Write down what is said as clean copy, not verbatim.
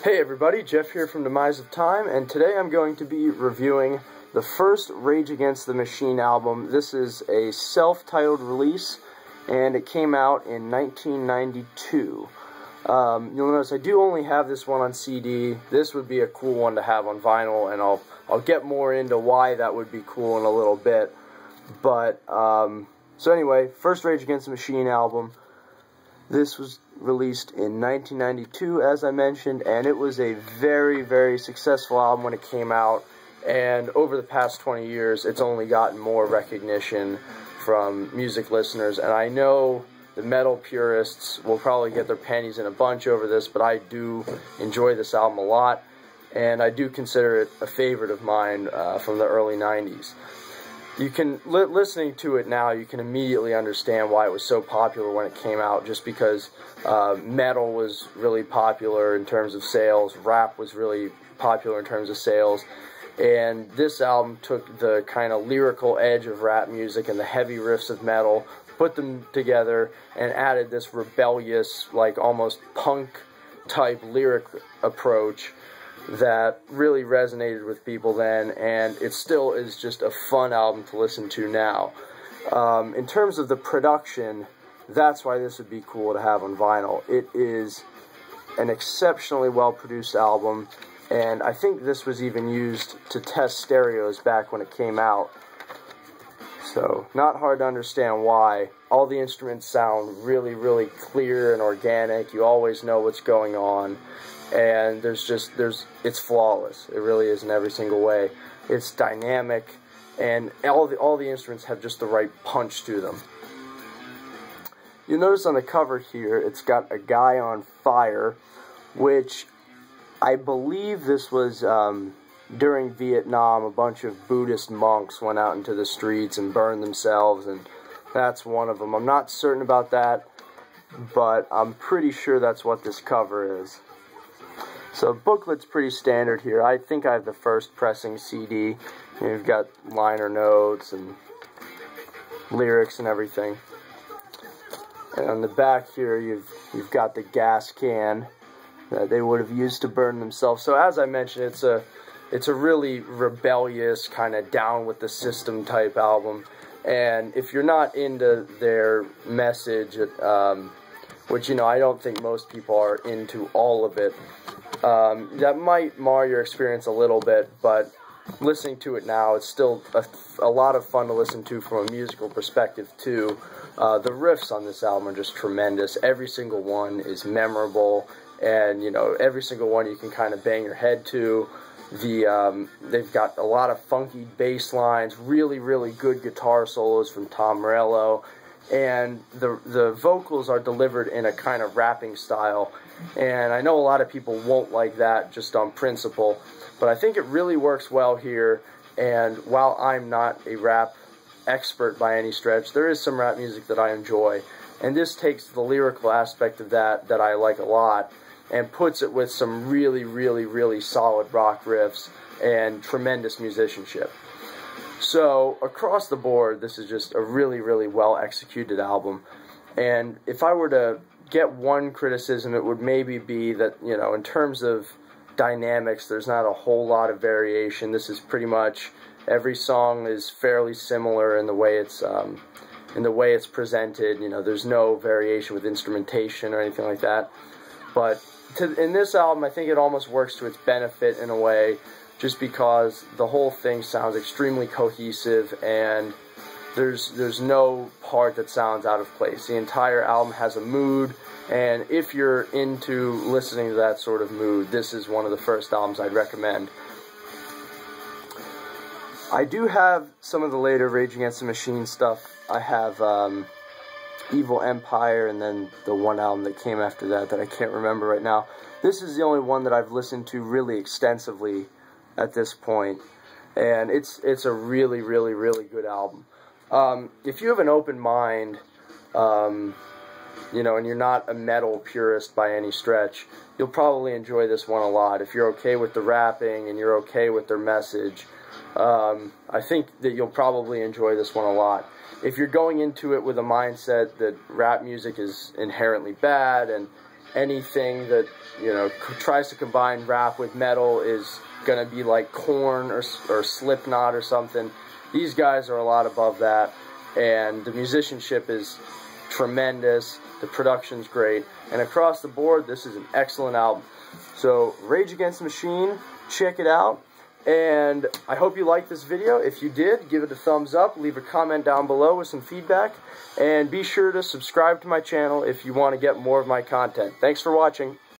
Hey everybody, Jeff here from DemiseOfTime, and today I'm going to be reviewing the first Rage Against the Machine album. This is a self-titled release, and it came out in 1992. You'll notice I do only have this one on CD. This would be a cool one to have on vinyl, and I'll get more into why that would be cool in a little bit. But, so anyway, first Rage Against the Machine album. This was released in 1992, as I mentioned, and it was a very, very successful album when it came out, and over the past 20 years, it's only gotten more recognition from music listeners, and I know the metal purists will probably get their panties in a bunch over this, but I do enjoy this album a lot, and I do consider it a favorite of mine from the early 90s. You can, listening to it now, you can immediately understand why it was so popular when it came out, just because metal was really popular in terms of sales, rap was really popular in terms of sales, and this album took the kind of lyrical edge of rap music and the heavy riffs of metal, put them together, and added this rebellious, like almost punk-type lyric approach that really resonated with people then, and it still is just a fun album to listen to now. In terms of the production, that's why this would be cool to have on vinyl. It is an exceptionally well-produced album, and I think this was even used to test stereos back when it came out. So, not hard to understand why. All the instruments sound really, really clear and organic. You always know what's going on. And it's flawless. It really is in every single way. It's dynamic, and all the instruments have just the right punch to them. You'll notice on the cover here, it's got a guy on fire, which I believe this was during Vietnam. A bunch of Buddhist monks went out into the streets and burned themselves, and that's one of them. I'm not certain about that, but I'm pretty sure that's what this cover is. So booklet's pretty standard here. I think I have the first pressing CD. You've got liner notes and lyrics and everything. And on the back here, you've got the gas can that they would have used to burn themselves. So as I mentioned, it's a really rebellious, kind of down with the system type album. And if you're not into their message, which, you know, I don't think most people are into all of it, that might mar your experience a little bit, but listening to it now, it's still a lot of fun to listen to from a musical perspective, too. The riffs on this album are just tremendous. Every single one is memorable, and, you know, every single one you can kind of bang your head to. They've got a lot of funky bass lines, really, really good guitar solos from Tom Morello, and the vocals are delivered in a kind of rapping style, and I know a lot of people won't like that just on principle, but I think it really works well here. And while I'm not a rap expert by any stretch, there is some rap music that I enjoy, and this takes the lyrical aspect of that I like a lot and puts it with some really, really, really solid rock riffs and tremendous musicianship. So, across the board, this is just a really, really well-executed album. And if I were to get one criticism, it would maybe be that, you know, in terms of dynamics, there's not a whole lot of variation. This is pretty much, every song is fairly similar in the way it's presented. You know, there's no variation with instrumentation or anything like that. But in this album, I think it almost works to its benefit in a way, just because the whole thing sounds extremely cohesive, and there's no part that sounds out of place. The entire album has a mood, and if you're into listening to that sort of mood, this is one of the first albums I'd recommend. I do have some of the later Rage Against the Machine stuff. I have Evil Empire, and then the one album that came after that I can't remember right now. This is the only one that I've listened to really extensively at this point, and it's a really, really, really good album. If you have an open mind, you know, and you're not a metal purist by any stretch, you'll probably enjoy this one a lot. If you're okay with the rapping and you're okay with their message, I think that you'll probably enjoy this one a lot. If you're going into it with a mindset that rap music is inherently bad and anything that, you know, tries to combine rap with metal is gonna be like Korn or Slipknot or something. These guys are a lot above that, and the musicianship is tremendous, the production's great, and across the board, this is an excellent album. So, Rage Against the Machine, check it out, and I hope you liked this video. If you did, give it a thumbs up, leave a comment down below with some feedback, and be sure to subscribe to my channel if you want to get more of my content. Thanks for watching.